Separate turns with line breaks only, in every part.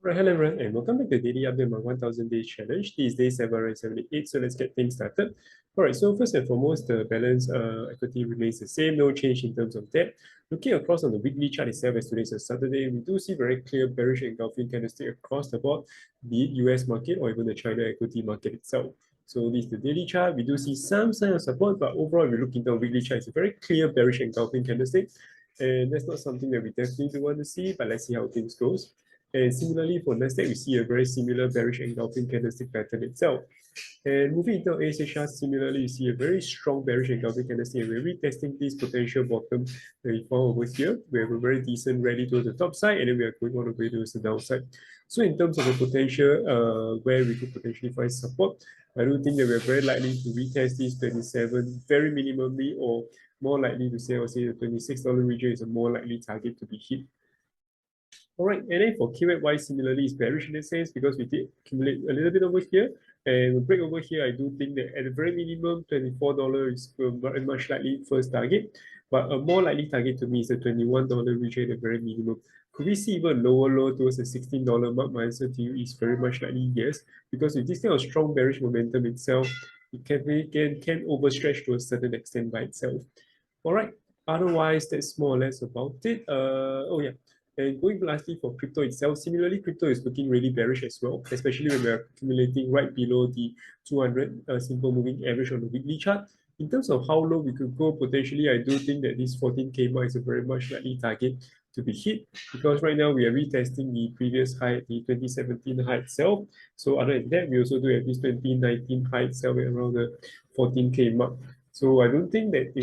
Right, hello everyone, and welcome back to the Daily Update on 1000 Days Challenge. This is day 778, so let's get things started. All right, so first and foremost, the balance equity remains the same, no change in terms of that. Looking across on the weekly chart itself, as today is a Saturday, we do see very clear bearish engulfing candlestick across the board, be it US market or even the China equity market itself. So this is the daily chart. We do see some sign of support, but overall, if we look into the weekly chart, it's a very clear bearish engulfing candlestick. And that's not something that we definitely do want to see, but let's see how things goes. And similarly for Nasdaq, we see a very similar bearish engulfing candlestick pattern itself. And moving into ASHR, similarly, you see a very strong bearish engulfing candlestick. And we're retesting this potential bottom that we found over here. We have a very decent rally towards the top side, and then we are going all the way towards the downside. So in terms of the potential, where we could potentially find support, I don't think that we're very likely to retest this 27 very minimally, or more likely to say, I would say the $26 region is a more likely target to be hit. All right, and then for KWY, similarly, it's bearish in the sense because we did accumulate a little bit over here, and we break over here. I do think that at the very minimum, $24 is very much likely first target, but a more likely target to me is the $21 region at the very minimum. Could we see even lower low towards the $16 mark? My answer to you is very much likely yes, because with this kind of strong bearish momentum itself, it can overstretch to a certain extent by itself. All right, otherwise, that's more or less about it. Oh yeah. And going lastly for crypto itself, similarly, crypto is looking really bearish as well, especially when we're accumulating right below the 200 simple moving average on the weekly chart. In terms of how low we could go, potentially, I do think that this 14K mark is a very much likely target to be hit, because right now we are retesting the previous high, the 2017 high itself. So other than that, we also do have this 2019 high itself at around the 14K mark. So I don't think that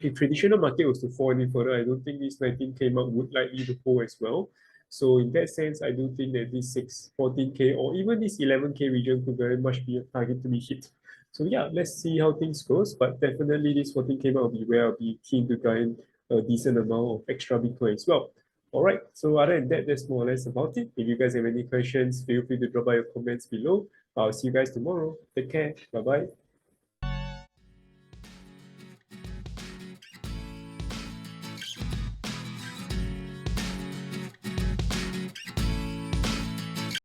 if traditional market was to fall any further, I don't think this 19K mark would likely to hold as well. So in that sense, I do think that this 14K or even this 11K region could very much be a target to be hit. So yeah, let's see how things goes. But definitely this 14K mark will be where I'll be keen to gain a decent amount of extra Bitcoin as well. All right, so other than that, that's more or less about it. If you guys have any questions, feel free to drop by your comments below. I'll see you guys tomorrow. Take care. Bye-bye.